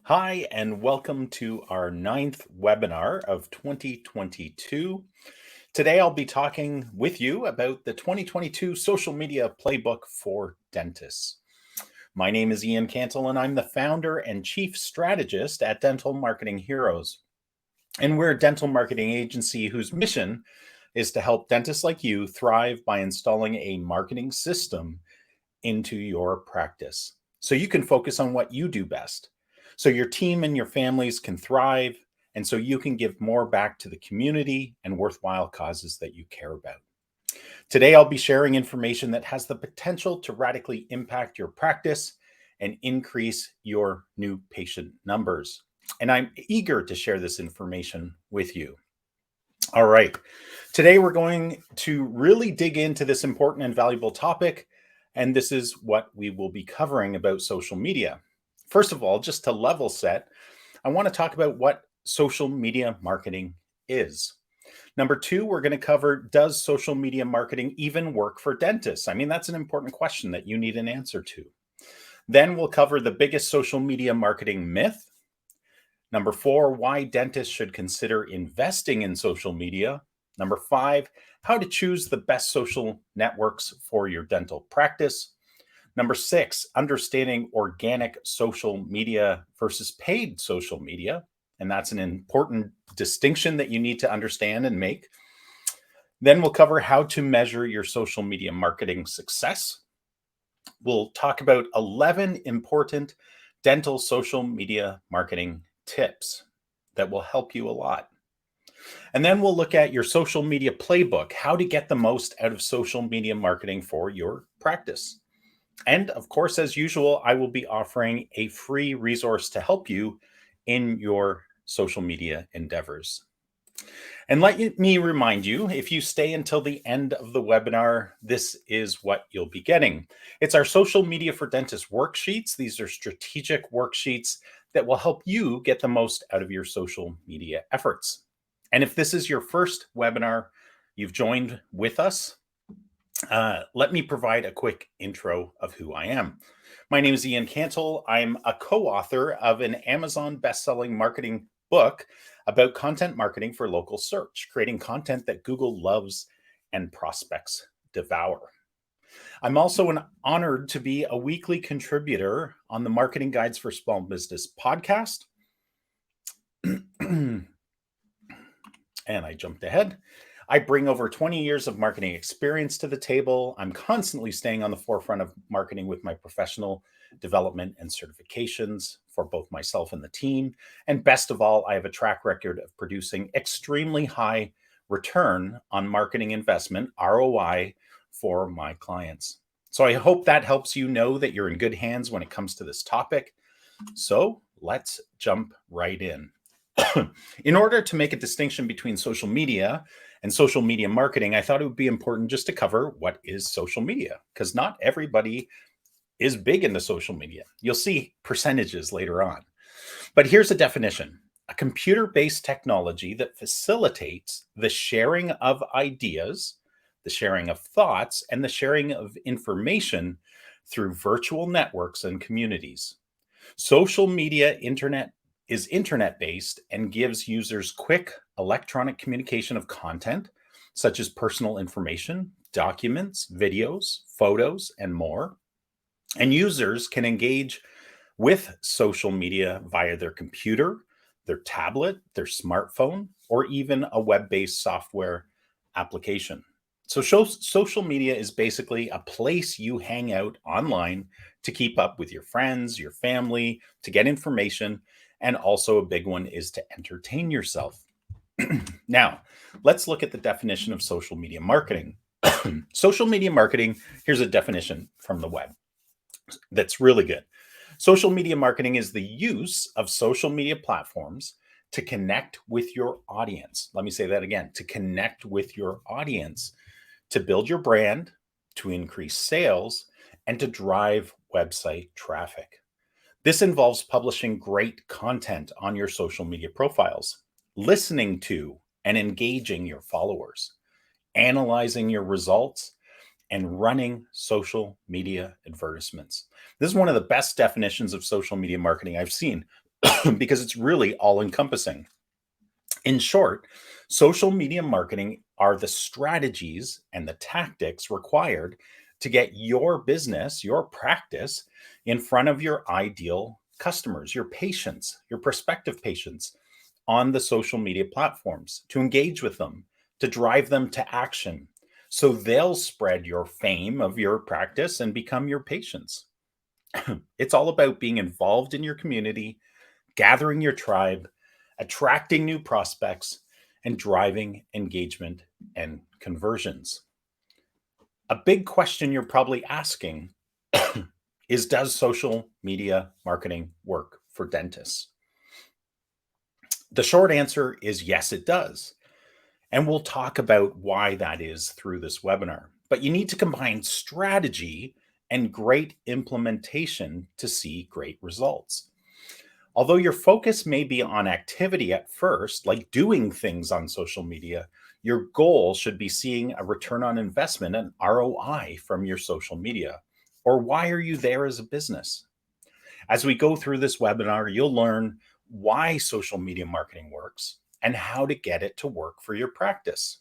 Hi, and welcome to our ninth webinar of 2022. Today, I'll be talking with you about the 2022 social media playbook for dentists. My name is Ian Cantle, and I'm the founder and chief strategist at Dental Marketing Heroes. And we're a dental marketing agency whose mission is to help dentists like you thrive by installing a marketing system into your practice so you can focus on what you do best, so your team and your families can thrive, and so you can give more back to the community and worthwhile causes that you care about. Today, I'll be sharing information that has the potential to radically impact your practice and increase your new patient numbers. And I'm eager to share this information with you. All right. Today, we're going to really dig into this important and valuable topic. And this is what we will be covering about social media. First of all, just to level set, I want to talk about what social media marketing is. Number two, we're going to cover, does social media marketing even work for dentists? I mean, that's an important question that you need an answer to. Then we'll cover the biggest social media marketing myth. Number four, why dentists should consider investing in social media. Number five, how to choose the best social networks for your dental practice. Number six, understanding organic social media versus paid social media. And that's an important distinction that you need to understand and make. Then we'll cover how to measure your social media marketing success. We'll talk about 11 important dental social media marketing tips that will help you a lot. And then we'll look at your social media playbook, how to get the most out of social media marketing for your practice. And of course, as usual, I will be offering a free resource to help you in your social media endeavors. And let me remind you, if you stay until the end of the webinar, this is what you'll be getting. It's our Social Media for Dentists worksheets. These are strategic worksheets that will help you get the most out of your social media efforts. And if this is your first webinar you've joined with us, let me provide a quick intro of who I am. My name is Ian Cantle. I'm a co-author of an Amazon best-selling marketing book about content marketing for local search, creating content that Google loves and prospects devour. I'm also honored to be a weekly contributor on the Marketing Guides for Small Business podcast. And I jumped ahead. I bring over 20 years of marketing experience to the table. I'm constantly staying on the forefront of marketing with my professional development and certifications for both myself and the team. And best of all, I have a track record of producing extremely high return on marketing investment, ROI, for my clients. So I hope that helps you know that you're in good hands when it comes to this topic. So let's jump right in. In order to make a distinction between social media and social media marketing, I thought it would be important just to cover what is social media, because not everybody is big into social media. You'll see percentages later on. But here's a definition: a computer-based technology that facilitates the sharing of ideas, the sharing of thoughts, and the sharing of information through virtual networks and communities. Social media is internet-based and gives users quick electronic communication of content, such as personal information, documents, videos, photos, and more. And users can engage with social media via their computer, their tablet, their smartphone, or even a web-based software application. So social media is basically a place you hang out online to keep up with your friends, your family, to get information, and also a big one is to entertain yourself. Now, let's look at the definition of social media marketing. Social media marketing, here's a definition from the web that's really good. Social media marketing is the use of social media platforms to connect with your audience. Let me say that again: to connect with your audience, to build your brand, to increase sales, and to drive website traffic. This involves publishing great content on your social media profiles, listening to and engaging your followers, analyzing your results, and running social media advertisements. This is one of the best definitions of social media marketing I've seen. because it's really all encompassing. In short, social media marketing are the strategies and the tactics required to get your business, your practice in front of your ideal customers, your patients, your prospective patients on the social media platforms, to engage with them, to drive them to action. So they'll spread your fame of your practice and become your patients. It's all about being involved in your community, gathering your tribe, attracting new prospects, and driving engagement and conversions. A big question you're probably asking is, does social media marketing work for dentists? The short answer is yes, it does. And we'll talk about why that is through this webinar. But you need to combine strategy and great implementation to see great results. Although your focus may be on activity at first, like doing things on social media, your goal should be seeing a return on investment, an ROI from your social media. Or why are you there as a business? As we go through this webinar, you'll learn why social media marketing works and how to get it to work for your practice.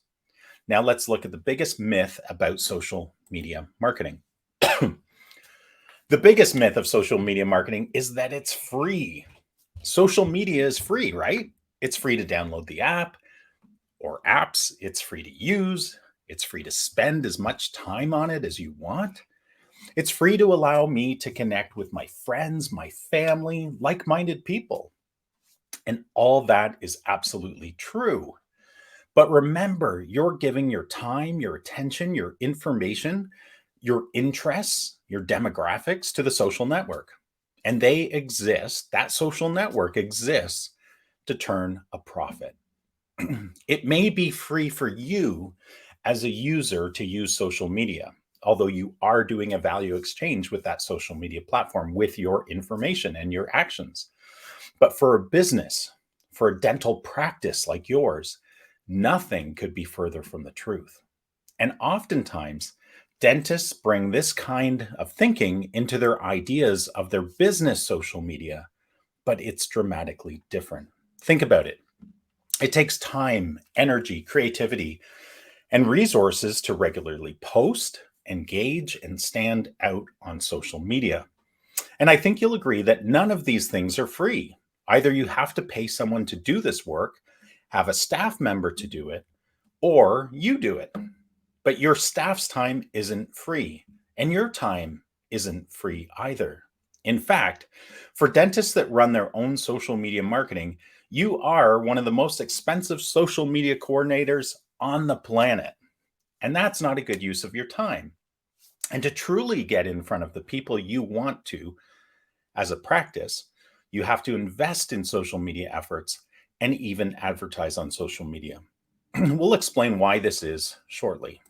Now let's look at the biggest myth about social media marketing. The biggest myth of social media marketing is that it's free. Social media is free, right? It's free to download the app or apps. It's free to use. It's free to spend as much time on it as you want. It's free to allow me to connect with my friends, my family, like-minded people. And all that is absolutely true. But remember, you're giving your time, your attention, your information, your interests, your demographics to the social network. And they exist, that social network exists to turn a profit. It may be free for you as a user to use social media, although you are doing a value exchange with that social media platform with your information and your actions. But for a business, for a dental practice like yours, nothing could be further from the truth. And oftentimes, dentists bring this kind of thinking into their ideas of their business social media, but it's dramatically different. Think about it. It takes time, energy, creativity, and resources to regularly post, engage, and stand out on social media. And I think you'll agree that none of these things are free. Either you have to pay someone to do this work, have a staff member to do it, or you do it. But your staff's time isn't free, and your time isn't free either. In fact, for dentists that run their own social media marketing, you are one of the most expensive social media coordinators on the planet. And that's not a good use of your time. And to truly get in front of the people you want to as a practice, you have to invest in social media efforts and even advertise on social media. We'll explain why this is shortly.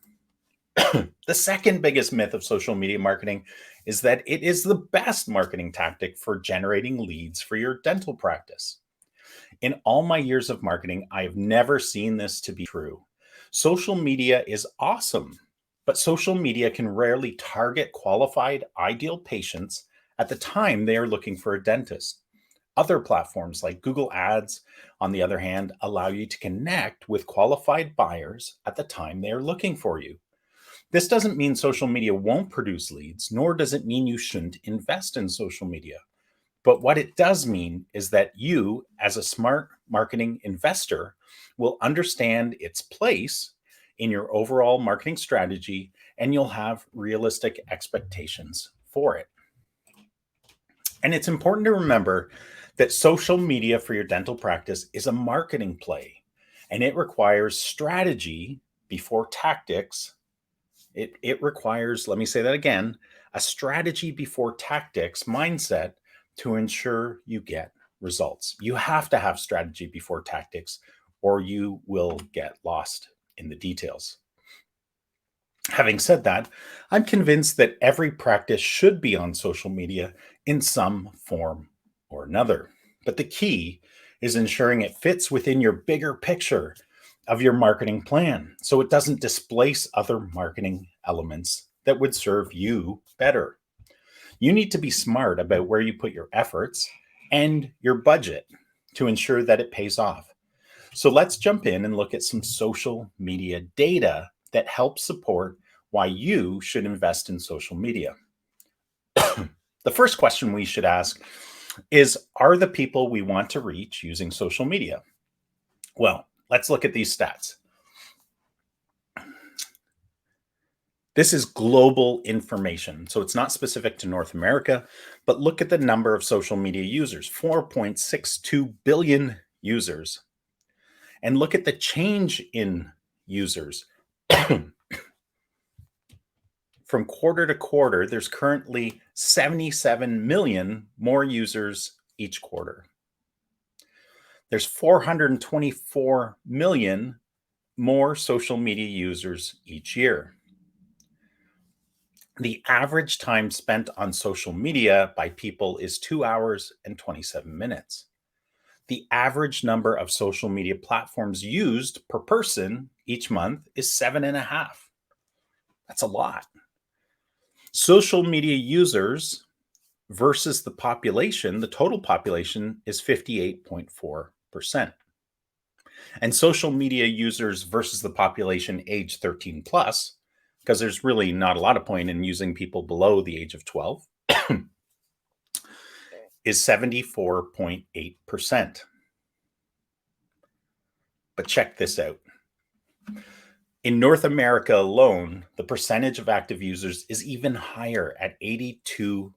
The second biggest myth of social media marketing is that it is the best marketing tactic for generating leads for your dental practice. In all my years of marketing, I have never seen this to be true. Social media is awesome, but social media can rarely target qualified, ideal patients at the time they are looking for a dentist. Other platforms like Google Ads, on the other hand, allow you to connect with qualified buyers at the time they are looking for you. This doesn't mean social media won't produce leads, nor does it mean you shouldn't invest in social media. But what it does mean is that you, as a smart marketing investor, will understand its place in your overall marketing strategy, and you'll have realistic expectations for it. And it's important to remember that social media for your dental practice is a marketing play, and it requires strategy before tactics. It requires, let me say that again, a strategy before tactics mindset to ensure you get results. You have to have strategy before tactics, or you will get lost in the details. Having said that, I'm convinced that every practice should be on social media in some form or another. But the key is ensuring it fits within your bigger picture of your marketing plan so it doesn't displace other marketing elements that would serve you better. You need to be smart about where you put your efforts and your budget to ensure that it pays off. So let's jump in and look at some social media data that helps support why you should invest in social media. The first question we should ask is, are the people we want to reach using social media? Well, let's look at these stats. This is global information, so it's not specific to North America, but look at the number of social media users, 4.62 billion users. And look at the change in users. From quarter to quarter, there's currently 77 million more users each quarter. There's 424 million more social media users each year. The average time spent on social media by people is 2 hours and 27 minutes. The average number of social media platforms used per person each month is 7.5. That's a lot. Social media users versus the population, the total population is 58.4%. And social media users versus the population age 13 plus, because there's really not a lot of point in using people below the age of 12, is 74.8%. But check this out. In North America alone, the percentage of active users is even higher at 82%.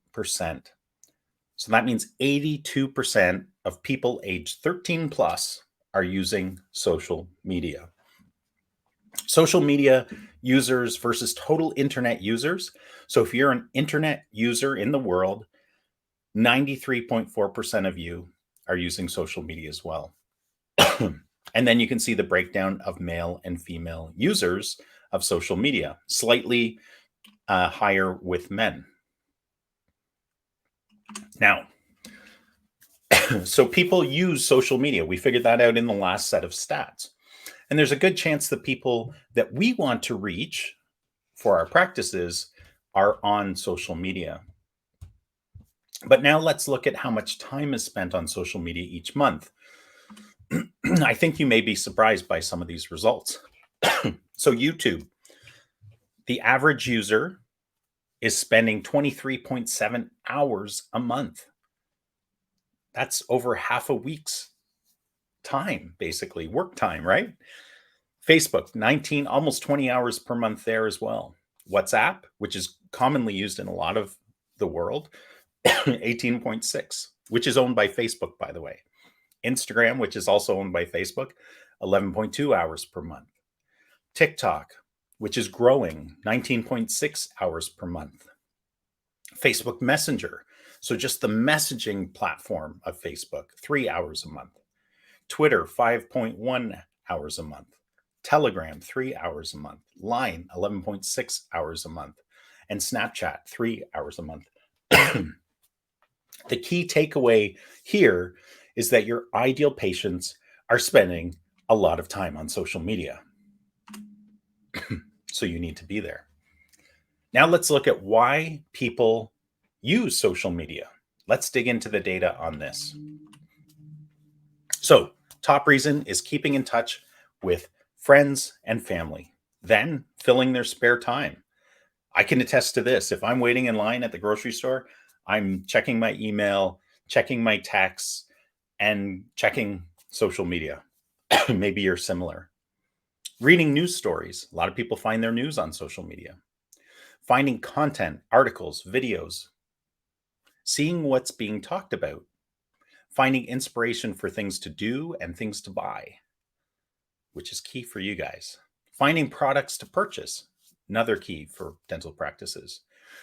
So that means 82% of people aged 13 plus are using social media. Social media users versus total internet users. So if you're an internet user in the world, 93.4% of you are using social media as well. And then you can see the breakdown of male and female users of social media, slightly higher with men. Now, so people use social media. We figured that out in the last set of stats. And there's a good chance the people that we want to reach for our practices are on social media. But now let's look at how much time is spent on social media each month. I think you may be surprised by some of these results. So YouTube, the average user is spending 23.7 hours a month. That's over half a week's time, basically, work time, right? Facebook, 19, almost 20 hours per month there as well. WhatsApp, which is commonly used in a lot of the world, 18.6, which is owned by Facebook, by the way. Instagram, which is also owned by Facebook, 11.2 hours per month. TikTok, which is growing, 19.6 hours per month. Facebook Messenger, so just the messaging platform of Facebook, 3 hours a month. Twitter, 5.1 hours a month. Telegram, 3 hours a month. Line, 11.6 hours a month. And Snapchat, 3 hours a month. The key takeaway here is that your ideal patients are spending a lot of time on social media. So you need to be there. Now let's look at why people use social media. Let's dig into the data on this. So, top reason is keeping in touch with friends and family, then filling their spare time. I can attest to this. If I'm waiting in line at the grocery store, I'm checking my email, checking my texts, and checking social media. Maybe you're similar. Reading news stories. A lot of people find their news on social media. Finding content, articles, videos. Seeing what's being talked about. Finding inspiration for things to do and things to buy, which is key for you guys. Finding products to purchase. Another key for dental practices.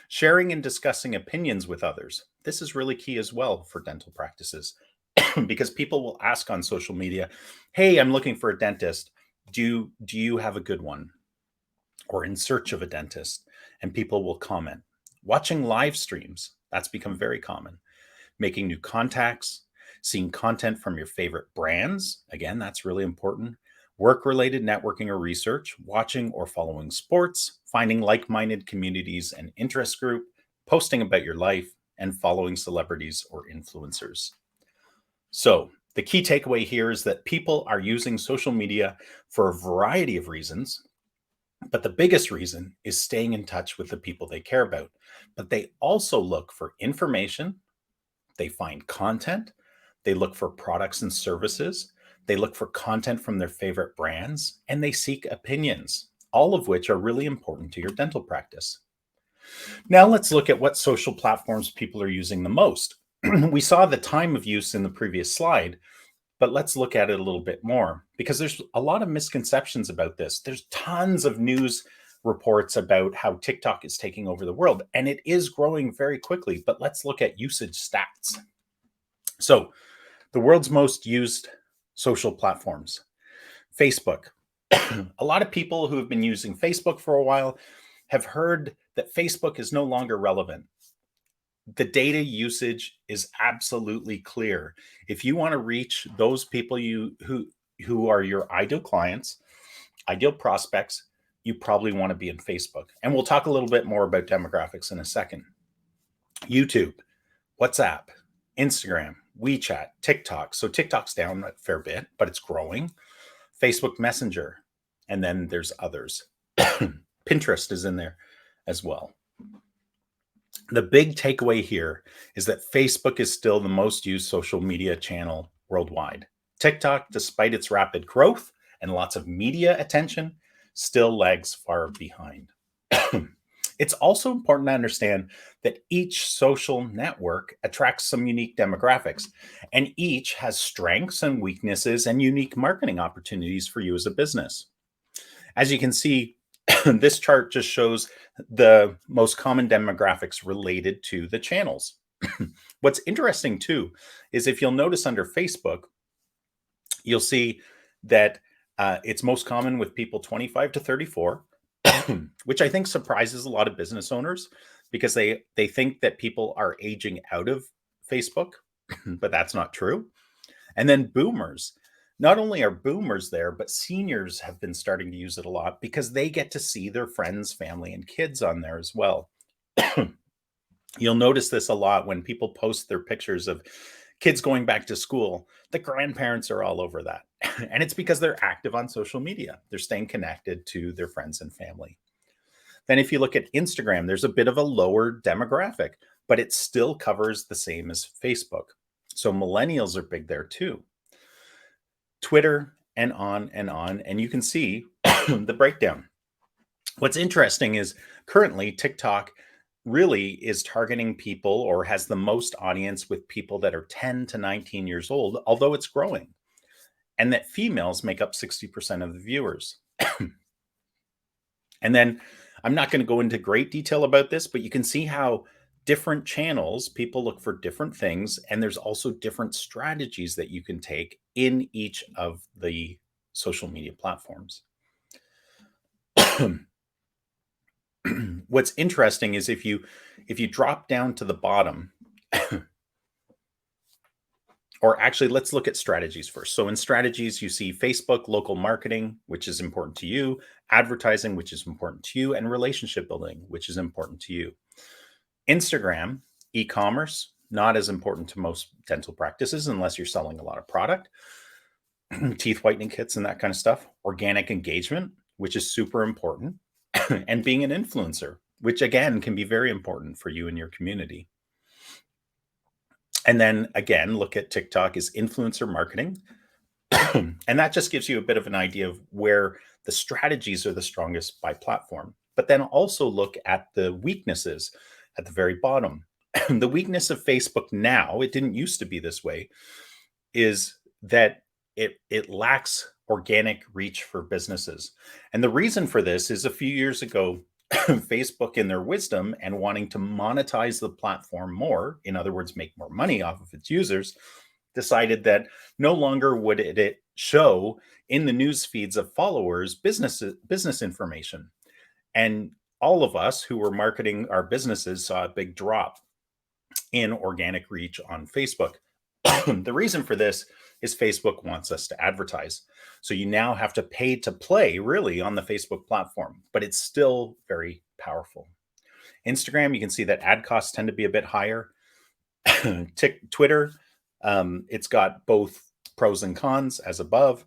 Sharing and discussing opinions with others. This is really key as well for dental practices because people will ask on social media, hey, I'm looking for a dentist. Do you have a good one? Or in search of a dentist, and people will comment. Watching live streams, that's become very common. Making new contacts, seeing content from your favorite brands. Again, that's really important. Work-related networking or research, watching or following sports, finding like-minded communities and interest group, posting about your life, and following celebrities or influencers. So the key takeaway here is that people are using social media for a variety of reasons, but the biggest reason is staying in touch with the people they care about. But they also look for information, they find content, they look for products and services, they look for content from their favorite brands, and they seek opinions, all of which are really important to your dental practice. Now let's look at what social platforms people are using the most. We saw the time of use in the previous slide, but let's look at it a little bit more because there's a lot of misconceptions about this. There's tons of news reports about how TikTok is taking over the world, and it is growing very quickly. But let's look at usage stats. So, the world's most used social platforms, Facebook. A lot of people who have been using Facebook for a while have heard that Facebook is no longer relevant. The data usage is absolutely clear. If you want to reach those people who are your ideal clients, ideal prospects, you probably want to be in Facebook. And we'll talk a little bit more about demographics in a second. YouTube, WhatsApp, Instagram, WeChat, TikTok. So TikTok's down a fair bit, but it's growing. Facebook Messenger, and then there's others. Pinterest is in there as well. The big takeaway here is that Facebook is still the most used social media channel worldwide. TikTok, despite its rapid growth and lots of media attention, still lags far behind. It's also important to understand that each social network attracts some unique demographics, and each has strengths and weaknesses and unique marketing opportunities for you as a business. As you can see, this chart just shows the most common demographics related to the channels. What's interesting too is if you'll notice under Facebook, you'll see that it's most common with people 25 to 34, which I think surprises a lot of business owners because they think that people are aging out of Facebook, but that's not true. And then boomers. Not only are boomers there, but seniors have been starting to use it a lot because they get to see their friends, family, and kids on there as well. You'll notice this a lot when people post their pictures of kids going back to school. The grandparents are all over that. And it's because they're active on social media. They're staying connected to their friends and family. Then if you look at Instagram, there's a bit of a lower demographic, but it still covers the same as Facebook. So millennials are big there too. Twitter, and on and on. And you can see the breakdown. What's interesting is currently TikTok really is targeting people or has the most audience with people that are 10 to 19 years old, although it's growing, and that females make up 60% of the viewers. And then I'm not going to go into great detail about this, but you can see how different channels, people look for different things. And there's also different strategies that you can take in each of the social media platforms. What's interesting is if you drop down to the bottom, or actually, let's look at strategies first. So in strategies, you see Facebook, local marketing, which is important to you, advertising, which is important to you, and relationship building, which is important to you. Instagram, e-commerce, not as important to most dental practices unless you're selling a lot of product, teeth whitening kits and that kind of stuff. Organic engagement, which is super important, and being an influencer, which again can be very important for you and your community. And then again, look at TikTok as influencer marketing. And that just gives you a bit of an idea of where the strategies are the strongest by platform. But then also look at the weaknesses at the very bottom. The weakness of Facebook now, it didn't used to be this way, is that it lacks organic reach for businesses. And the reason for this is a few years ago, Facebook, in their wisdom and wanting to monetize the platform more, in other words, make more money off of its users, decided that no longer would it show in the news feeds of followers business information. And all of us who were marketing our businesses saw a big drop in organic reach on Facebook. The reason for this is Facebook wants us to advertise. So you now have to pay to play really on the Facebook platform, but it's still very powerful. Instagram, you can see that ad costs tend to be a bit higher. Twitter, It's got both pros and cons as above.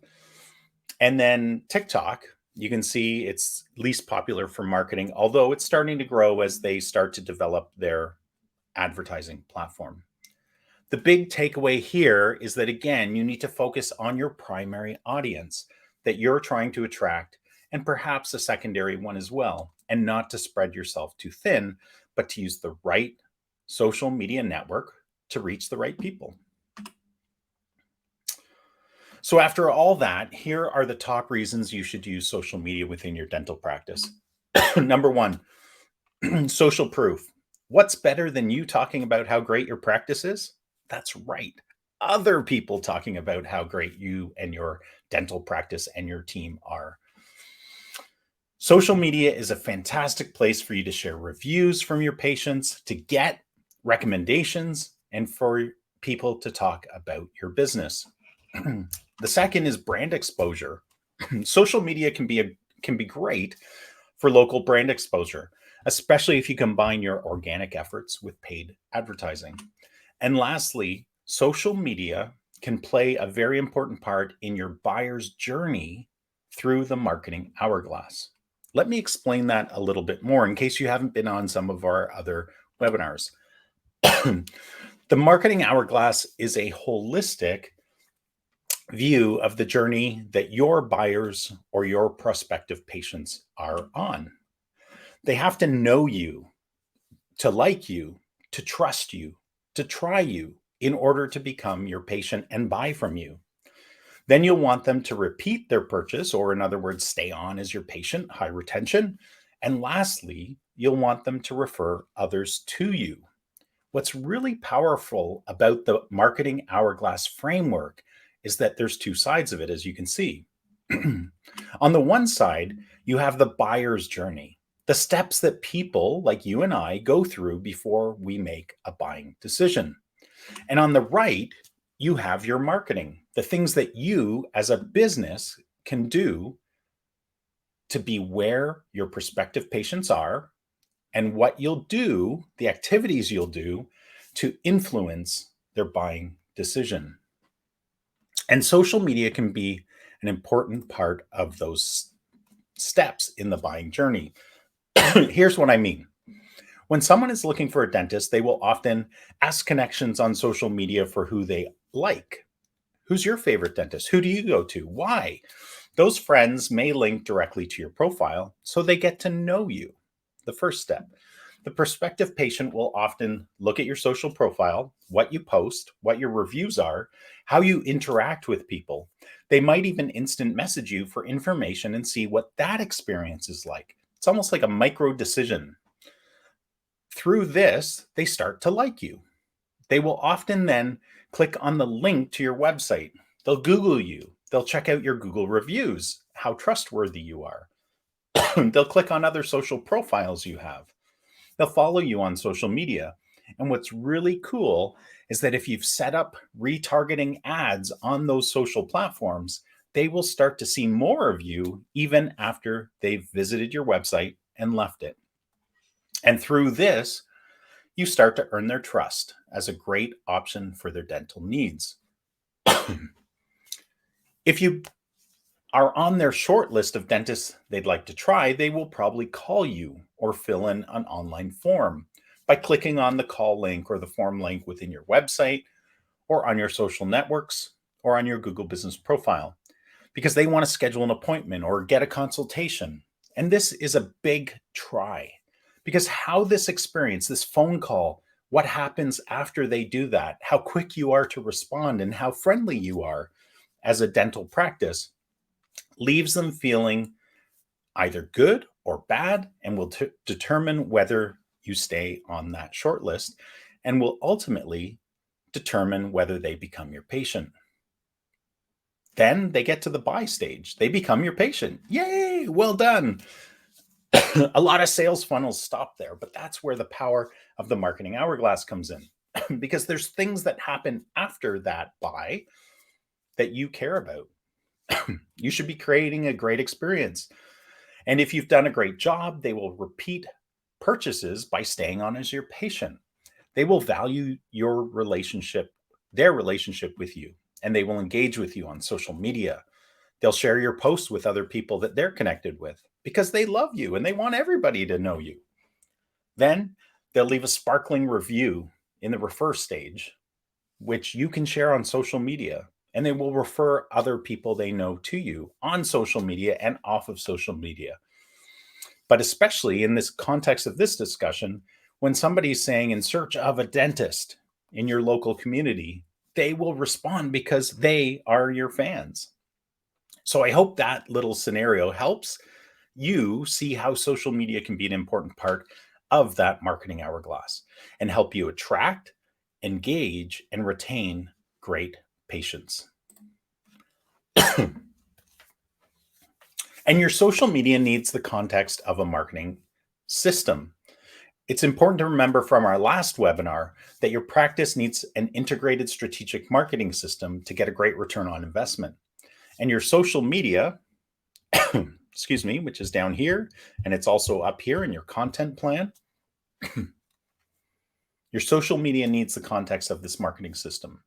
And then TikTok, you can see it's least popular for marketing, although it's starting to grow as they start to develop their advertising platform. The big takeaway here is that, again, you need to focus on your primary audience that you're trying to attract, and perhaps a secondary one as well, and not to spread yourself too thin, but to use the right social media network to reach the right people. So after all that, here are the top reasons you should use social media within your dental practice. Number one, social proof. What's better than you talking about how great your practice is? That's right. Other people talking about how great you and your dental practice and your team are. Social media is a fantastic place for you to share reviews from your patients, to get recommendations, and for people to talk about your business. The second is brand exposure. Social media can be great for local brand exposure, especially if you combine your organic efforts with paid advertising. And lastly, social media can play a very important part in your buyer's journey through the marketing hourglass. Let me explain that a little bit more in case you haven't been on some of our other webinars. The marketing hourglass is a holistic view of the journey that your buyers or your prospective patients are on. They have to know you, to like you, to trust you, to try you in order to become your patient and buy from you. Then you'll want them to repeat their purchase, or in other words, stay on as your patient, high retention. And lastly, you'll want them to refer others to you. What's really powerful about the marketing hourglass framework is that there's two sides of it, as you can see. On the one side, you have the buyer's journey, the steps that people like you and I go through before we make a buying decision. And on the right, you have your marketing, the things that you as a business can do to be where your prospective patients are, and what you'll do, the activities you'll do to influence their buying decision. And social media can be an important part of those steps in the buying journey. Here's what I mean. When someone is looking for a dentist, they will often ask connections on social media for who they like. Who's your favorite dentist? Who do you go to? Why? Those friends may link directly to your profile, so they get to know you. The first step. The prospective patient will often look at your social profile, what you post, what your reviews are, how you interact with people. They might even instant message you for information and see what that experience is like. It's almost like a micro decision. Through this, they start to like you. They will often then click on the link to your website. They'll Google you. They'll check out your Google reviews, how trustworthy you are. They'll click on other social profiles you have. They'll follow you on social media. And what's really cool is that if you've set up retargeting ads on those social platforms, they will start to see more of you even after they've visited your website and left it. And through this, you start to earn their trust as a great option for their dental needs. If you are on their short list of dentists they'd like to try, they will probably call you or fill in an online form by clicking on the call link or the form link within your website or on your social networks or on your Google business profile, because they want to schedule an appointment or get a consultation. And this is a big try, because how this experience, this phone call, what happens after they do that, how quick you are to respond, and how friendly you are as a dental practice leaves them feeling either good or bad, and will determine whether you stay on that short list, and will ultimately determine whether they become your patient. Then they get to the buy stage. They become your patient. Yay, well done. A lot of sales funnels stop there, but that's where the power of the marketing hourglass comes in, because there's things that happen after that buy that you care about. You should be creating a great experience. And if you've done a great job, they will repeat purchases by staying on as your patient. They will value your relationship their relationship with you, and they will engage with you on social media. They'll share your posts with other people that they're connected with because they love you and they want everybody to know you. Then they'll leave a sparkling review in the refer stage, which you can share on social media, and they will refer other people they know to you on social media and off of social media. But especially in this context of this discussion, when somebody's saying in search of a dentist in your local community, they will respond because they are your fans. So I hope that little scenario helps you see how social media can be an important part of that marketing hourglass and help you attract, engage, and retain great patients. And your social media needs the context of a marketing system. It's important to remember from our last webinar that your practice needs an integrated strategic marketing system to get a great return on investment. And your social media, excuse me, which is down here, and it's also up here in your content plan. Your social media needs the context of this marketing system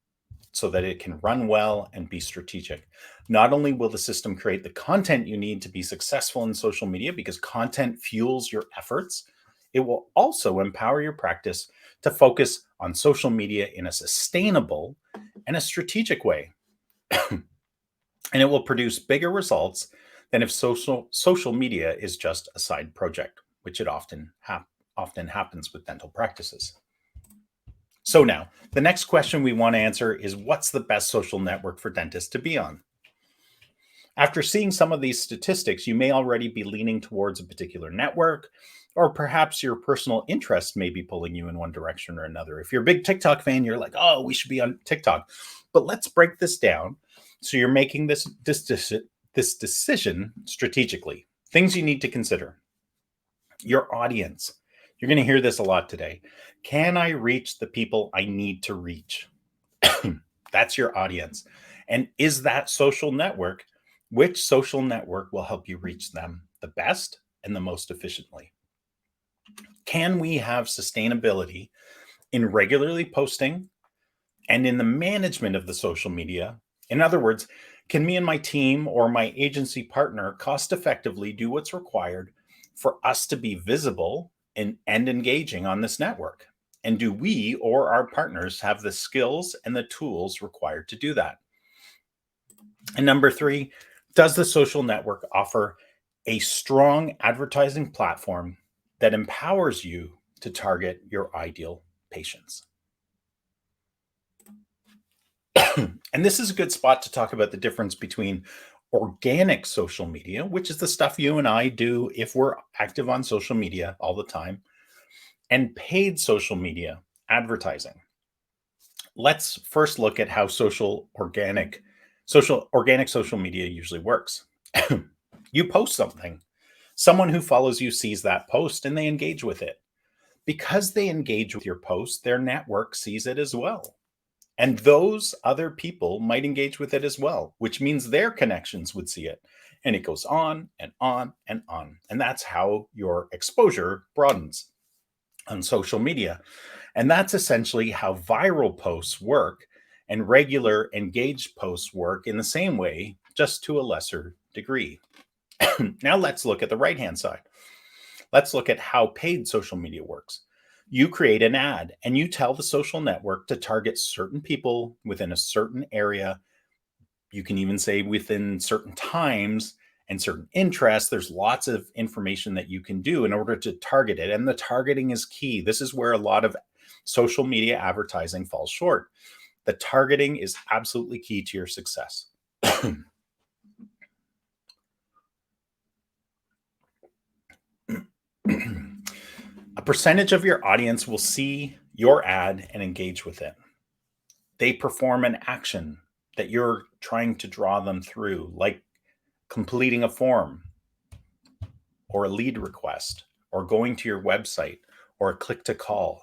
so that it can run well and be strategic. Not only will the system create the content you need to be successful in social media, because content fuels your efforts, it will also empower your practice to focus on social media in a sustainable and a strategic way. And it will produce bigger results than if social media is just a side project, which it often happens with dental practices. So now, the next question we want to answer is, what's the best social network for dentists to be on? After seeing some of these statistics, you may already be leaning towards a particular network, or perhaps your personal interest may be pulling you in one direction or another. If you're a big TikTok fan, you're like, oh, we should be on TikTok. But let's break this down so you're making this decision strategically. Things you need to consider. Your audience. You're going to hear this a lot today. Can I reach the people I need to reach? That's your audience. And is that social network? Which social network will help you reach them the best and the most efficiently? Can we have sustainability in regularly posting and in the management of the social media? In other words, can me and my team or my agency partner cost effectively do what's required for us to be visible and engaging on this network? And do we or our partners have the skills and the tools required to do that? And number 3, does the social network offer a strong advertising platform that empowers you to target your ideal patients? And this is a good spot to talk about the difference between organic social media, which is the stuff you and I do if we're active on social media all the time, and paid social media advertising. Let's first look at how organic social media usually works. You post something. Someone who follows you sees that post and they engage with it. Because they engage with your post, their network sees it as well. And those other people might engage with it as well, which means their connections would see it. And it goes on and on and on. And that's how your exposure broadens on social media. And that's essentially how viral posts work, and regular engaged posts work in the same way, just to a lesser degree. Now let's look at the right-hand side. Let's look at how paid social media works. You create an ad and you tell the social network to target certain people within a certain area. You can even say within certain times and certain interests. There's lots of information that you can do in order to target it. And the targeting is key. This is where a lot of social media advertising falls short. The targeting is absolutely key to your success. A percentage of your audience will see your ad and engage with it. They perform an action that you're trying to draw them through, like completing a form or a lead request or going to your website or a click to call,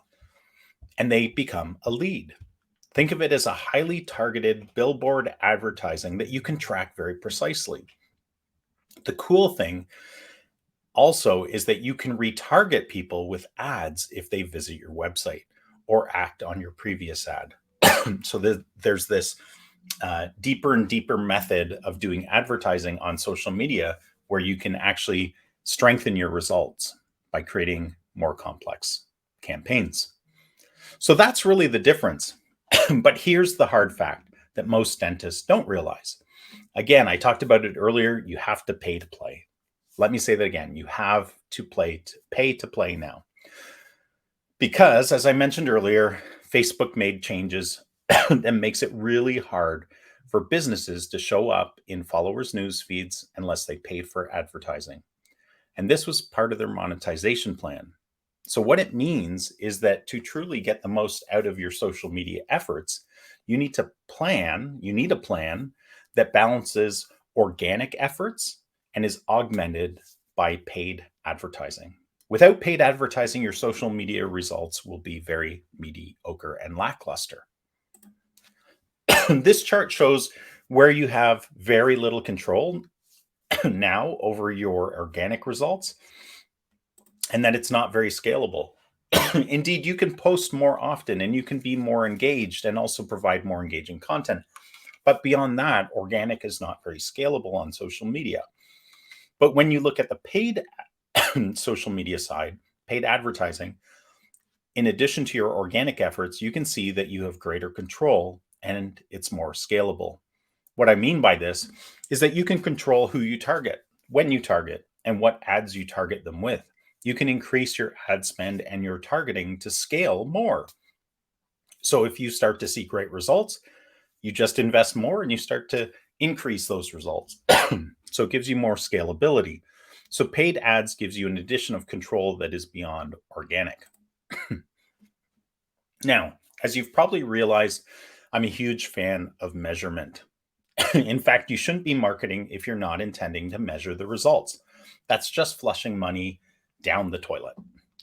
and they become a lead. Think of it as a highly targeted billboard advertising that you can track very precisely. The cool thing also is that you can retarget people with ads if they visit your website or act on your previous ad. So there's this deeper and deeper method of doing advertising on social media where you can actually strengthen your results by creating more complex campaigns. So that's really the difference. But here's the hard fact that most dentists don't realize. Again, I talked about it earlier. You have to pay to play. Let me say that again. You have to pay to play now. Because as I mentioned earlier, Facebook made changes that makes it really hard for businesses to show up in followers' news feeds unless they paid for advertising. And this was part of their monetization plan. So what it means is that to truly get the most out of your social media efforts, you need a plan that balances organic efforts and is augmented by paid advertising. Without paid advertising, your social media results will be very mediocre and lackluster. This chart shows where you have very little control now over your organic results and that it's not very scalable. Indeed, you can post more often and you can be more engaged and also provide more engaging content. But beyond that, organic is not very scalable on social media. But when you look at the paid social media side, paid advertising, in addition to your organic efforts, you can see that you have greater control and it's more scalable. What I mean by this is that you can control who you target, when you target, and what ads you target them with. You can increase your ad spend and your targeting to scale more. So if you start to see great results, you just invest more and you start to increase those results. So it gives you more scalability. So paid ads gives you an addition of control that is beyond organic. Now, as you've probably realized, I'm a huge fan of measurement. In fact, you shouldn't be marketing if you're not intending to measure the results. That's just flushing money down the toilet.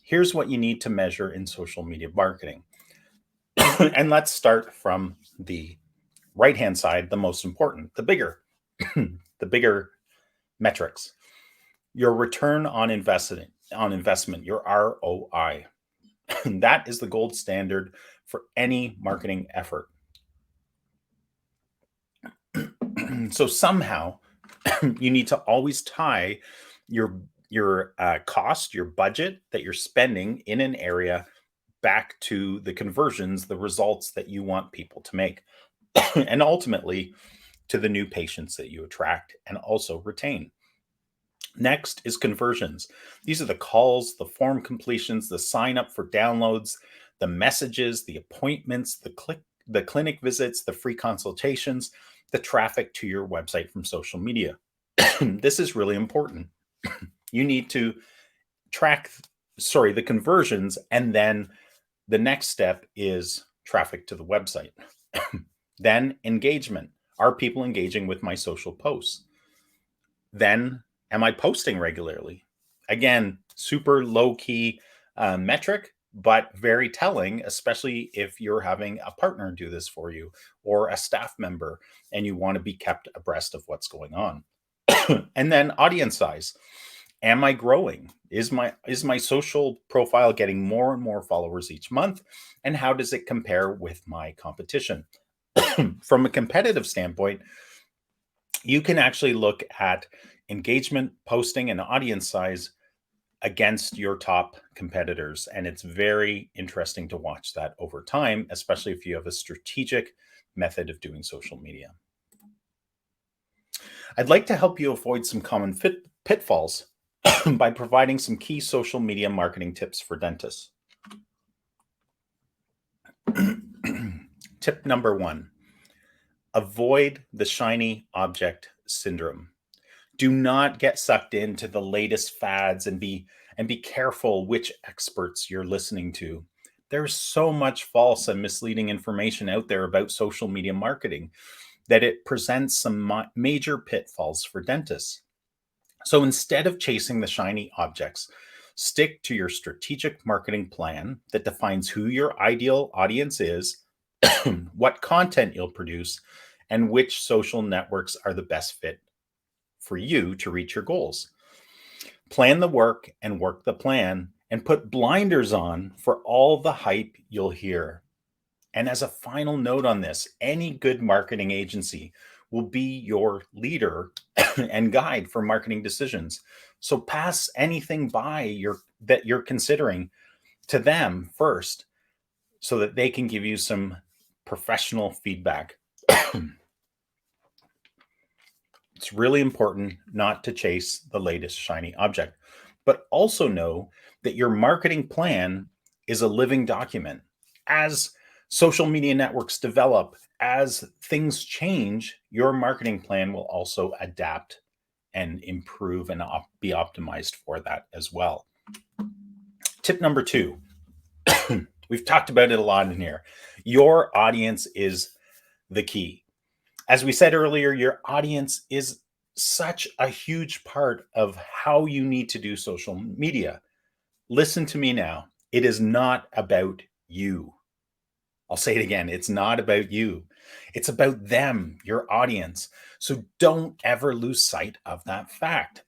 Here's what you need to measure in social media marketing. And let's start from the right-hand side, the most important, the bigger, the bigger metrics. Your return on investment, your ROI. That is the gold standard for any marketing effort. So somehow you need to always tie your cost, your budget that you're spending in an area back to the conversions, the results that you want people to make, and ultimately to the new patients that you attract and also retain. Next is conversions. These are the calls, the form completions, the sign up for downloads, the messages, the appointments, the clinic visits, the free consultations, the traffic to your website from social media. This is really important. You need to track, the conversions, and then the next step is traffic to the website. Then engagement. Are people engaging with my social posts? Then, am I posting regularly? Again, super low key metric, but very telling, especially if you're having a partner do this for you or a staff member and you want to be kept abreast of what's going on. And then audience size. Am I growing? Is my social profile getting more and more followers each month? And how does it compare with my competition? From a competitive standpoint, you can actually look at engagement, posting, and audience size against your top competitors. And it's very interesting to watch that over time, especially if you have a strategic method of doing social media. I'd like to help you avoid some common pitfalls by providing some key social media marketing tips for dentists. Tip number 1, avoid the shiny object syndrome. Do not get sucked into the latest fads and be careful which experts you're listening to. There's so much false and misleading information out there about social media marketing that it presents some major pitfalls for dentists. So instead of chasing the shiny objects, stick to your strategic marketing plan that defines who your ideal audience is, what content you'll produce, and which social networks are the best fit for you to reach your goals. Plan the work and work the plan, and put blinders on for all the hype you'll hear. And as a final note on this, any good marketing agency will be your leader and guide for marketing decisions. So pass anything by that you're considering to them first so that they can give you some professional feedback. It's really important not to chase the latest shiny object, but also know that your marketing plan is a living document. As social media networks develop, as things change, your marketing plan will also adapt and improve and be optimized for that as well. Tip number 2, we've talked about it a lot in here. Your audience is the key. As we said earlier, your audience is such a huge part of how you need to do social media. Listen to me now. It is not about you. I'll say it again. It's not about you. It's about them, your audience. So don't ever lose sight of that fact.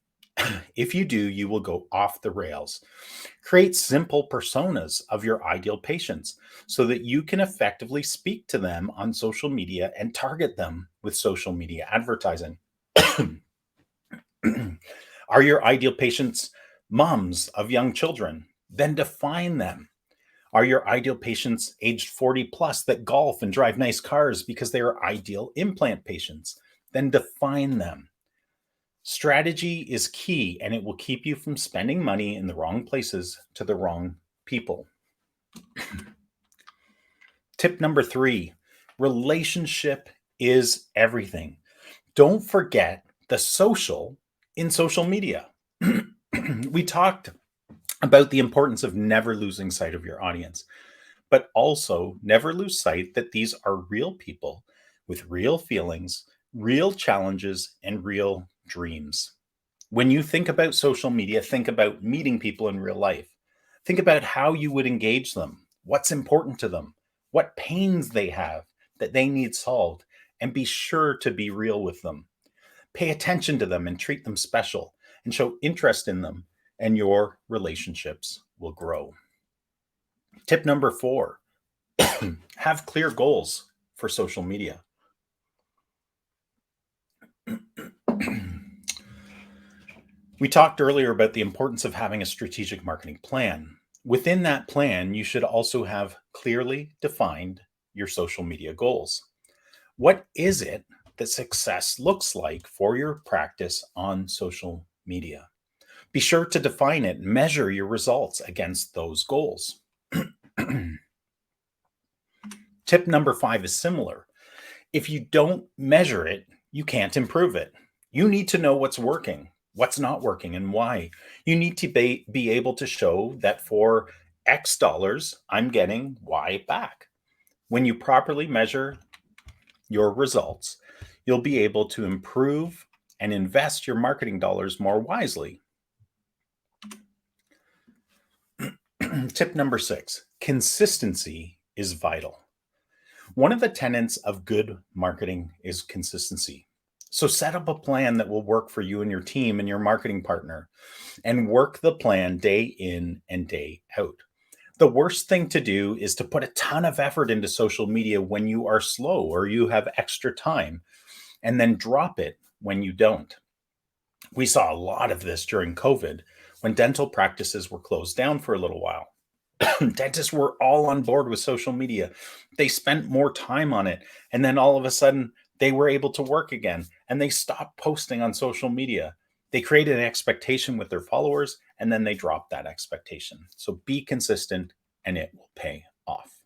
If you do, you will go off the rails. Create simple personas of your ideal patients so that you can effectively speak to them on social media and target them with social media advertising. Are your ideal patients moms of young children? Then define them. Are your ideal patients aged 40 plus that golf and drive nice cars because they are ideal implant patients? Then define them. Strategy is key, and it will keep you from spending money in the wrong places to the wrong people. Tip number 3, relationship is everything. Don't forget the social in social media. We talked about the importance of never losing sight of your audience, but also never lose sight that these are real people with real feelings, real challenges, and real dreams. When you think about social media, think about meeting people in real life. Think about how you would engage them, what's important to them, what pains they have that they need solved, and be sure to be real with them. Pay attention to them and treat them special and show interest in them, and your relationships will grow. Tip number 4, have clear goals for social media. We talked earlier about the importance of having a strategic marketing plan. Within that plan, you should also have clearly defined your social media goals. What is it that success looks like for your practice on social media? Be sure to define it and measure your results against those goals. Tip number 5 is similar. If you don't measure it, you can't improve it. You need to know what's working, what's not working, and why. You need to be able to show that for X dollars, I'm getting Y back. When you properly measure your results, you'll be able to improve and invest your marketing dollars more wisely. Tip number 6, consistency is vital. One of the tenets of good marketing is consistency. So set up a plan that will work for you and your team and your marketing partner, and work the plan day in and day out. The worst thing to do is to put a ton of effort into social media when you are slow or you have extra time, and then drop it when you don't. We saw a lot of this during COVID when dental practices were closed down for a little while. Dentists were all on board with social media. They spent more time on it. And then all of a sudden, they were able to work again and they stopped posting on social media. They created an expectation with their followers and then they dropped that expectation. So be consistent and it will pay off.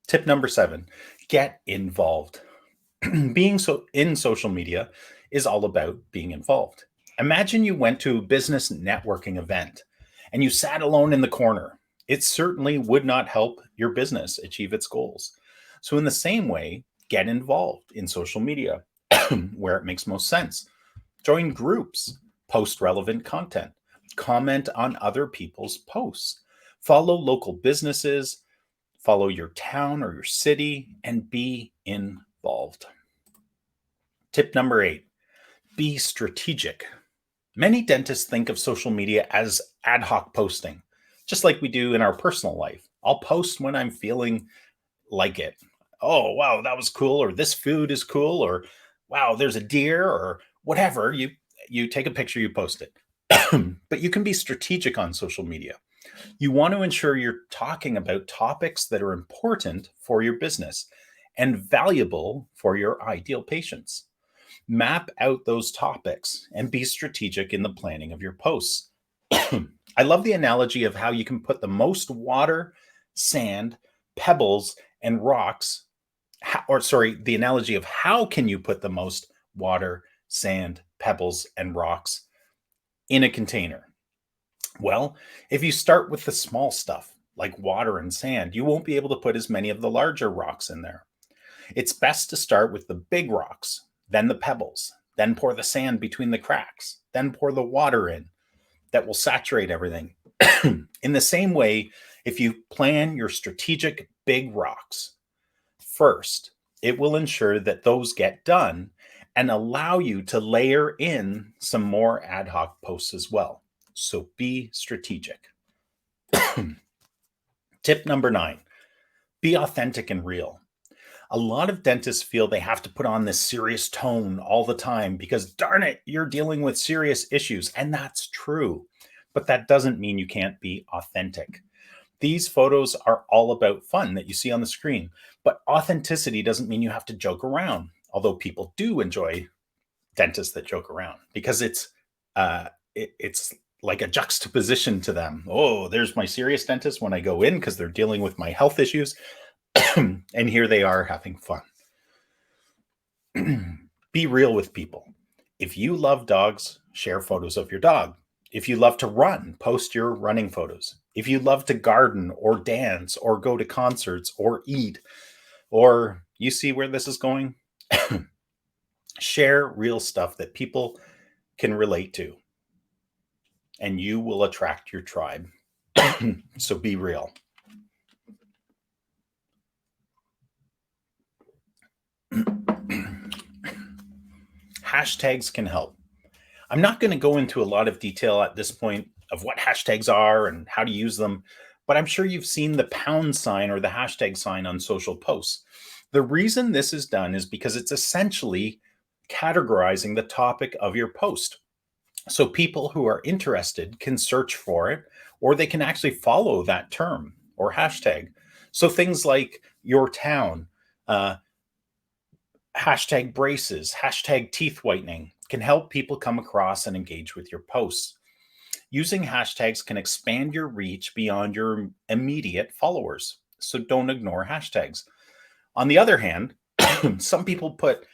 Tip number 7, get involved. Being in social media is all about being involved. Imagine you went to a business networking event and you sat alone in the corner. It certainly would not help your business achieve its goals. So in the same way, get involved in social media where it makes most sense. Join groups, post relevant content, comment on other people's posts, follow local businesses, follow your town or your city, and be involved. Tip number 8, be strategic. Many dentists think of social media as ad hoc posting, just like we do in our personal life. I'll post when I'm feeling like it. Oh, wow, that was cool, or this food is cool, or wow, there's a deer, or whatever. You take a picture, you post it. But you can be strategic on social media. You want to ensure you're talking about topics that are important for your business and valuable for your ideal patients. Map out those topics and be strategic in the planning of your posts. I love the analogy of how you can put the most water, sand, pebbles, and rocks, the analogy of how can you put the most water, sand, pebbles, and rocks in a container. Well, if you start with the small stuff like water and sand, you won't be able to put as many of the larger rocks in there. It's best to start with the big rocks, then the pebbles, then pour the sand between the cracks, then pour the water in. That will saturate everything. In the same way, if you plan your strategic big rocks first, it will ensure that those get done and allow you to layer in some more ad hoc posts as well. So be strategic. Tip number 9, be authentic and real. A lot of dentists feel they have to put on this serious tone all the time because, darn it, you're dealing with serious issues. And that's true. But that doesn't mean you can't be authentic. These photos are all about fun that you see on the screen. But authenticity doesn't mean you have to joke around, although people do enjoy dentists that joke around because it's like a juxtaposition to them. Oh, there's my serious dentist when I go in because they're dealing with my health issues. And here they are having fun. Be real with people. If you love dogs, share photos of your dog. If you love to run, post your running photos. If you love to garden or dance or go to concerts or eat, or you see where this is going, share real stuff that people can relate to, and you will attract your tribe. So be real. Hashtags can help. I'm not going to go into a lot of detail at this point of what hashtags are and how to use them, but I'm sure you've seen the pound sign or the hashtag sign on social posts. The reason this is done is because it's essentially categorizing the topic of your post. So people who are interested can search for it, or they can actually follow that term or hashtag. So things like your town, hashtag braces, hashtag teeth whitening can help people come across and engage with your posts. Using hashtags can expand your reach beyond your immediate followers. So don't ignore hashtags. On the other hand, some people put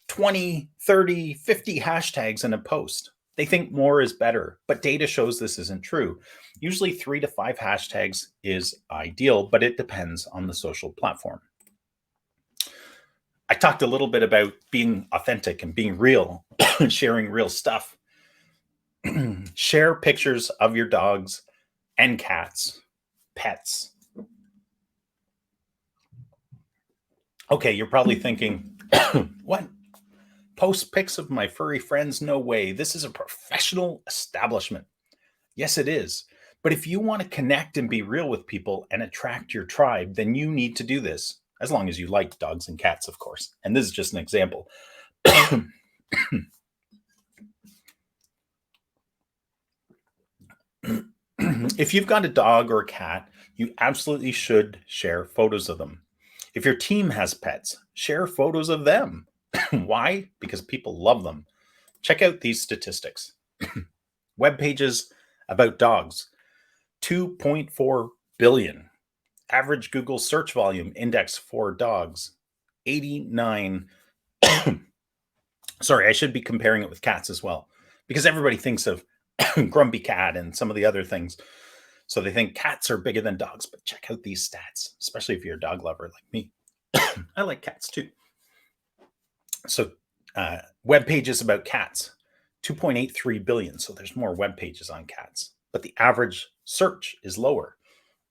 20, 30, 50 hashtags in a post. They think more is better, but data shows this isn't true. Usually 3 to 5 hashtags is ideal, but it depends on the social platform. I talked a little bit about being authentic and being real, sharing real stuff. Share pictures of your dogs and cats, pets. Okay, you're probably thinking, what? Post pics of my furry friends? No way. This is a professional establishment. Yes, it is. But if you want to connect and be real with people and attract your tribe, then you need to do this. As long as you like dogs and cats, of course. And this is just an example. If you've got a dog or a cat, you absolutely should share photos of them. If your team has pets, share photos of them. Why? Because people love them. Check out these statistics. Web pages about dogs, 2.4 billion. Average Google search volume index for dogs, 89. Sorry, I should be comparing it with cats as well, because everybody thinks of Grumpy Cat and some of the other things. So they think cats are bigger than dogs, but check out these stats, especially if you're a dog lover like me. I like cats too. So web pages about cats, 2.83 billion. So there's more web pages on cats, but the average search is lower.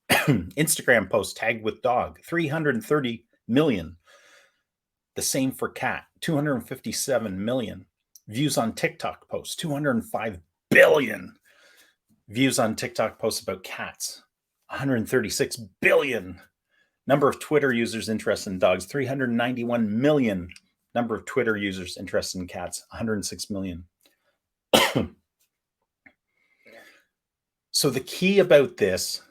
Instagram posts tagged with dog, 330 million. The same for cat, 257 million. Views on TikTok posts, 205 billion. Views on TikTok posts about cats, 136 billion. Number of Twitter users interested in dogs, 391 million. Number of Twitter users interested in cats, 106 million. So the key about this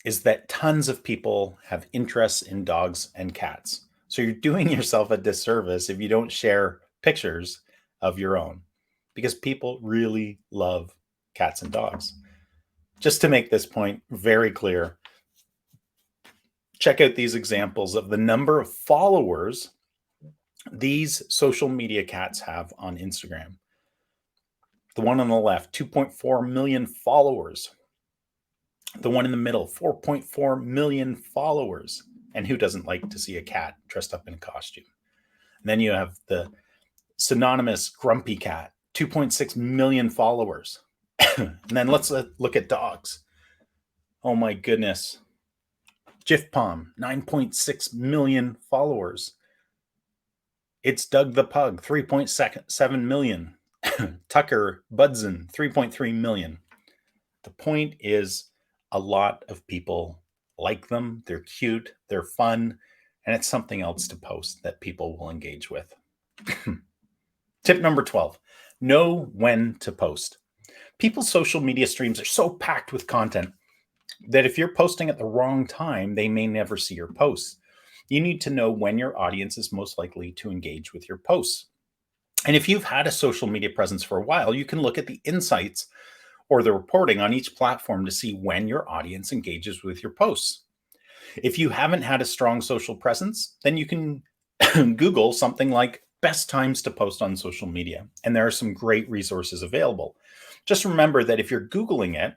is that tons of people have interests in dogs and cats. So you're doing yourself a disservice if you don't share pictures of your own, because people really love cats and dogs. Just to make this point very clear, check out these examples of the number of followers these social media cats have on Instagram. The one on the left, 2.4 million followers. The one in the middle, 4.4 million followers. And who doesn't like to see a cat dressed up in a costume? And then you have the synonymous grumpy cat, 2.6 million followers. And then let's look at dogs. Oh my goodness. Jif Palm, 9.6 million followers. It's Doug the Pug, 3.7 million. Tucker Budson, 3.3 million. The point is, a lot of people like them. They're cute, they're fun, and it's something else to post that people will engage with. Tip number 12, know when to post. People's social media streams are so packed with content that if you're posting at the wrong time, they may never see your posts. You need to know when your audience is most likely to engage with your posts. And if you've had a social media presence for a while, you can look at the insights or the reporting on each platform to see when your audience engages with your posts. If you haven't had a strong social presence, then you can Google something like best times to post on social media. And there are some great resources available. Just remember that if you're Googling it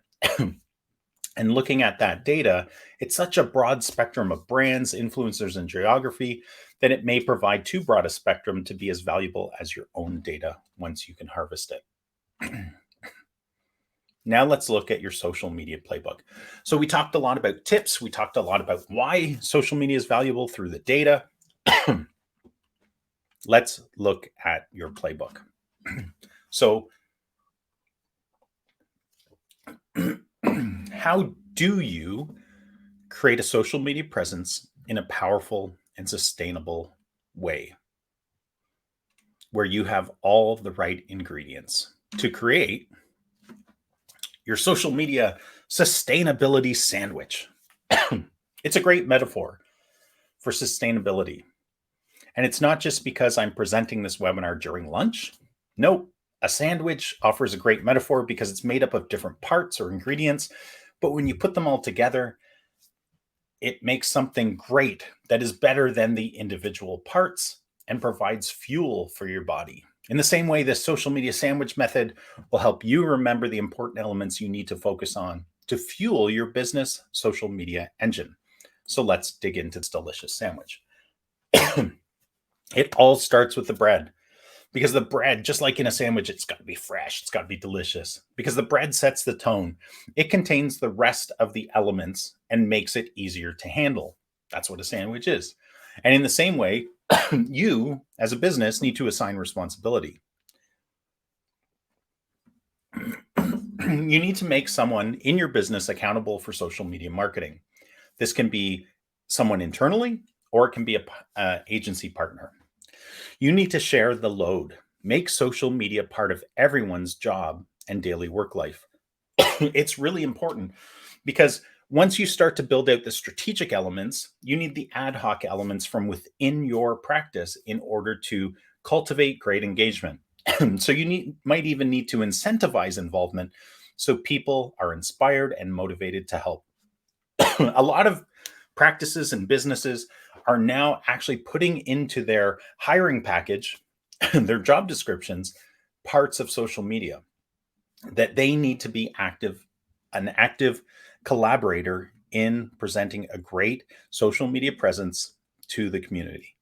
and looking at that data, it's such a broad spectrum of brands, influencers, and geography that it may provide too broad a spectrum to be as valuable as your own data once you can harvest it. Now let's look at your social media playbook. So we talked a lot about tips. We talked a lot about why social media is valuable through the data. Let's look at your playbook. So how do you create a social media presence in a powerful and sustainable way where you have all the right ingredients to create your social media sustainability sandwich? It's a great metaphor for sustainability. And it's not just because I'm presenting this webinar during lunch. Nope. A sandwich offers a great metaphor because it's made up of different parts or ingredients. But when you put them all together, it makes something great that is better than the individual parts and provides fuel for your body. In the same way, this social media sandwich method will help you remember the important elements you need to focus on to fuel your business social media engine. So let's dig into this delicious sandwich. It all starts with the bread, because the bread, just like in a sandwich, it's got to be fresh. It's got to be delicious because the bread sets the tone. It contains the rest of the elements and makes it easier to handle. That's what a sandwich is. And in the same way, you as a business need to assign responsibility. You need to make someone in your business accountable for social media marketing. This can be someone internally, or it can be an agency partner. You need to share the load. Make social media part of everyone's job and daily work life. It's really important because once you start to build out the strategic elements, you need the ad hoc elements from within your practice in order to cultivate great engagement. So you might even need to incentivize involvement so people are inspired and motivated to help. A lot of practices and businesses are now actually putting into their hiring package, their job descriptions, parts of social media that they need to be an active collaborator in presenting a great social media presence to the community.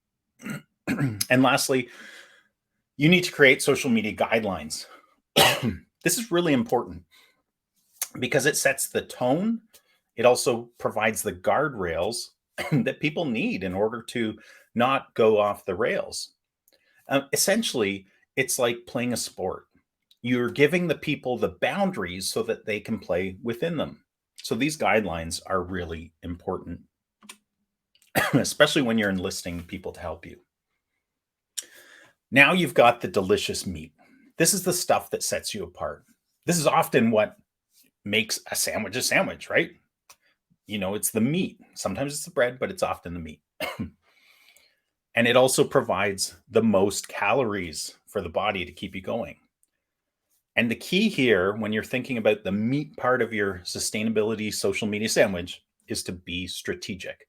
And lastly, you need to create social media guidelines. This is really important because it sets the tone. It also provides the guardrails that people need in order to not go off the rails. Essentially, it's like playing a sport. You're giving the people the boundaries so that they can play within them. So these guidelines are really important, especially when you're enlisting people to help you. Now you've got the delicious meat. This is the stuff that sets you apart. This is often what makes a sandwich, right? It's the meat. Sometimes it's the bread, but it's often the meat. And it also provides the most calories for the body to keep you going. And the key here, when you're thinking about the meat part of your sustainability social media sandwich, is to be strategic.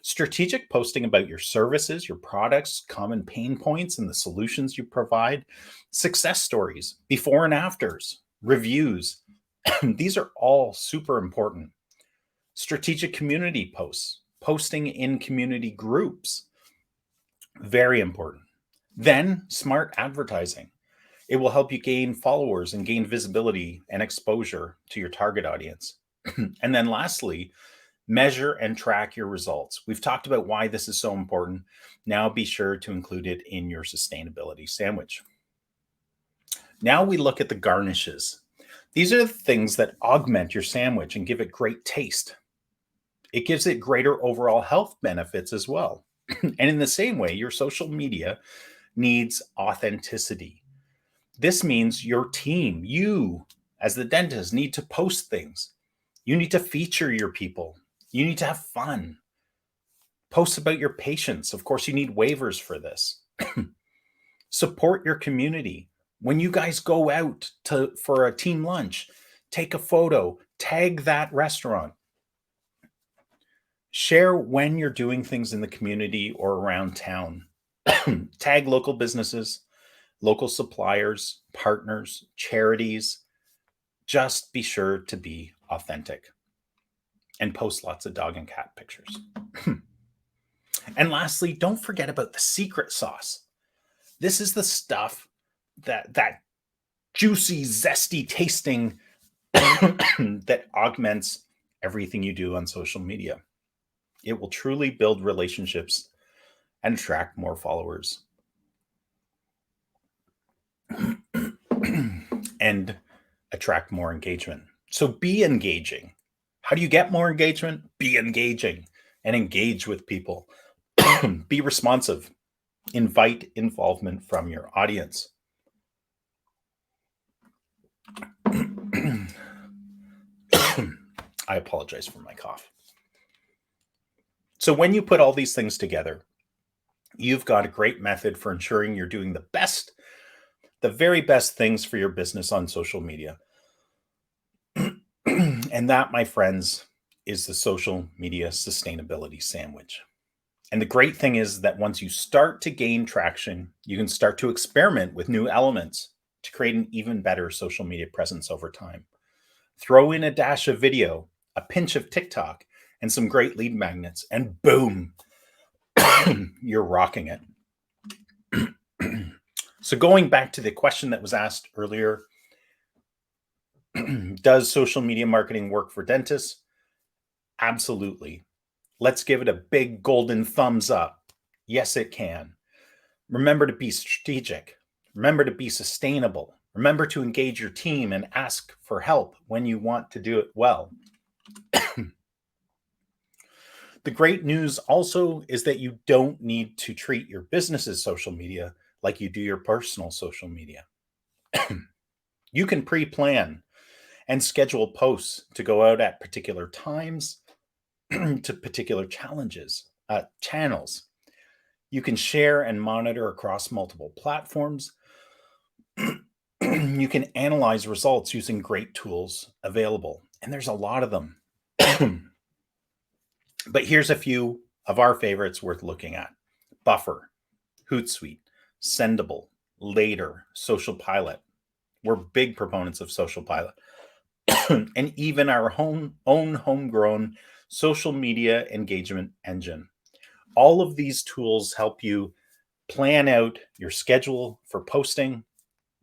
Strategic posting about your services, your products, common pain points, and the solutions you provide, success stories, before and afters, reviews. These are all super important. Strategic community posts, posting in community groups, very important. Then smart advertising. It will help you gain followers and gain visibility and exposure to your target audience. And then lastly, measure and track your results. We've talked about why this is so important. Now be sure to include it in your sustainability sandwich. Now we look at the garnishes. These are the things that augment your sandwich and give it great taste. It gives it greater overall health benefits as well. And in the same way, your social media needs authenticity. This means your team, you as the dentist, need to post things. You need to feature your people. You need to have fun. Post about your patients. Of course, you need waivers for this. Support your community. When you guys go out for a team lunch, take a photo, tag that restaurant. Share when you're doing things in the community or around town. Tag local businesses, local suppliers, partners, charities. Just be sure to be authentic and post lots of dog and cat pictures. And lastly, don't forget about the secret sauce. This is the stuff that juicy, zesty tasting that augments everything you do on social media. It will truly build relationships and attract more followers. And attract more engagement. So be engaging. How do you get more engagement? Be engaging and engage with people. Be responsive. Invite involvement from your audience. I apologize for my cough. So when you put all these things together, you've got a great method for ensuring you're doing the very best things for your business on social media. And that, my friends, is the social media sustainability sandwich. And the great thing is that once you start to gain traction, you can start to experiment with new elements to create an even better social media presence over time. Throw in a dash of video, a pinch of TikTok, and some great lead magnets, and boom, you're rocking it. So going back to the question that was asked earlier, does social media marketing work for dentists? Absolutely. Let's give it a big golden thumbs up. Yes, it can. Remember to be strategic. Remember to be sustainable. Remember to engage your team and ask for help when you want to do it well. The great news also is that you don't need to treat your business's social media like you do your personal social media. You can pre-plan and schedule posts to go out at particular times to particular channels. You can share and monitor across multiple platforms. You can analyze results using great tools available, and there's a lot of them. But here's a few of our favorites worth looking at: Buffer, Hootsuite, Sendable, Later, Social Pilot. We're big proponents of Social Pilot. And even our own homegrown social media engagement engine. All of these tools help you plan out your schedule for posting.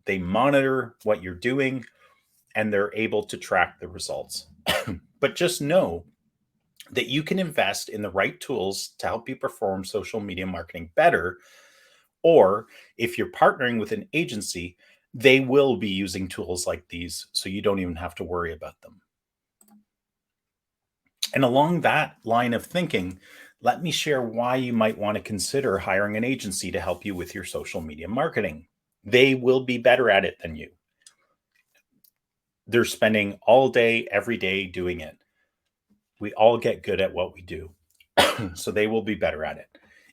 They monitor what you're doing, and they're able to track the results. But just know that you can invest in the right tools to help you perform social media marketing better. Or if you're partnering with an agency, They will be using tools like these, so you don't even have to worry about them. And along that line of thinking, let me share why you might want to consider hiring an agency to help you with your social media marketing. They will be better at it than you. They're spending all day, every day doing it. We all get good at what we do, so they will be better at it.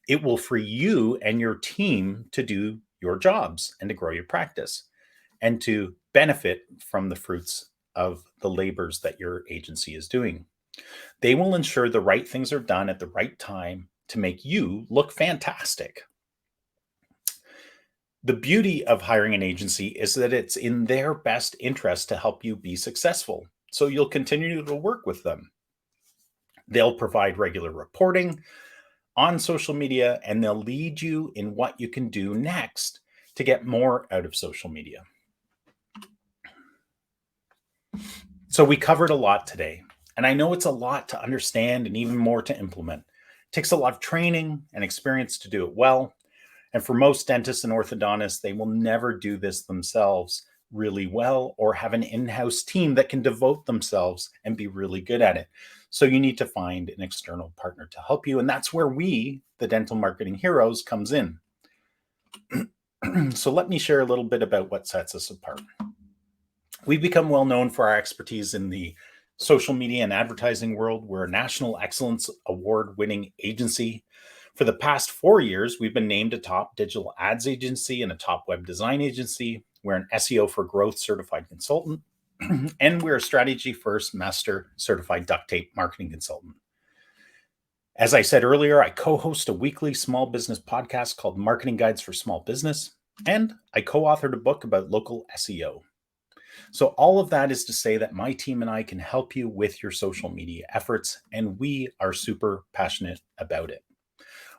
It will free you and your team to do your jobs and to grow your practice and to benefit from the fruits of the labors that your agency is doing. They will ensure the right things are done at the right time to make you look fantastic. The beauty of hiring an agency is that it's in their best interest to help you be successful. So you'll continue to work with them. They'll provide regular reporting on social media, and they'll lead you in what you can do next to get more out of social media. So we covered a lot today, and I know it's a lot to understand and even more to implement. It takes a lot of training and experience to do it well. And for most dentists and orthodontists, they will never do this themselves really well or have an in-house team that can devote themselves and be really good at it. So you need to find an external partner to help you. And that's where we, the Dental Marketing Heroes, comes in. So let me share a little bit about what sets us apart. We've become well known for our expertise in the social media and advertising world. We're a National Excellence Award-winning agency. For the past 4 years, we've been named a top digital ads agency and a top web design agency. We're an SEO for Growth certified consultant, and we're a strategy first master certified duct tape marketing consultant. As I said earlier, I co-host a weekly small business podcast called Marketing Guides for Small Business, and I co-authored a book about local SEO. So all of that is to say that my team and I can help you with your social media efforts, and we are super passionate about it.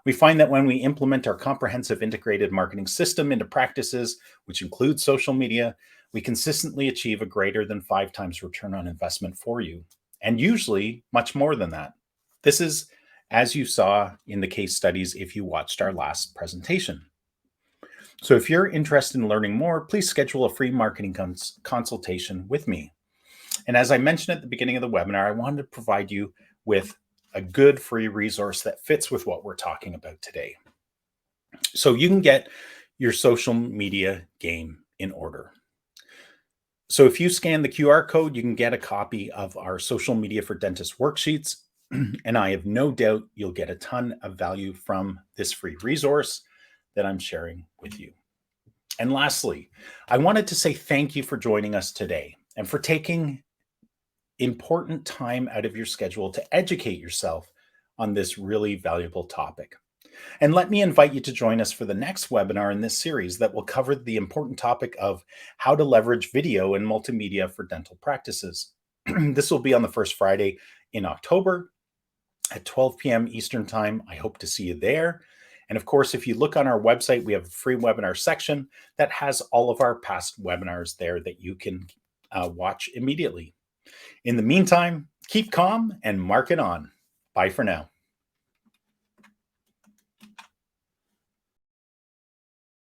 We find that when we implement our comprehensive integrated marketing system into practices, which includes social media, we consistently achieve a greater than 5 times return on investment for you, and usually much more than that. This is, as you saw in the case studies if you watched our last presentation. So if you're interested in learning more, please schedule a free marketing consultation with me. And as I mentioned at the beginning of the webinar, I wanted to provide you with a good free resource that fits with what we're talking about today. So you can get your social media game in order. So if you scan the QR code, you can get a copy of our Social Media for Dentists worksheets. And I have no doubt you'll get a ton of value from this free resource that I'm sharing with you. And lastly, I wanted to say thank you for joining us today and for taking important time out of your schedule to educate yourself on this really valuable topic. And let me invite you to join us for the next webinar in this series that will cover the important topic of how to leverage video and multimedia for dental practices. This will be on the first Friday in October at 12 p.m. Eastern Time. I hope to see you there. And of course, if you look on our website, we have a free webinar section that has all of our past webinars there that you can watch immediately. In the meantime, keep calm and mark it on. Bye for now.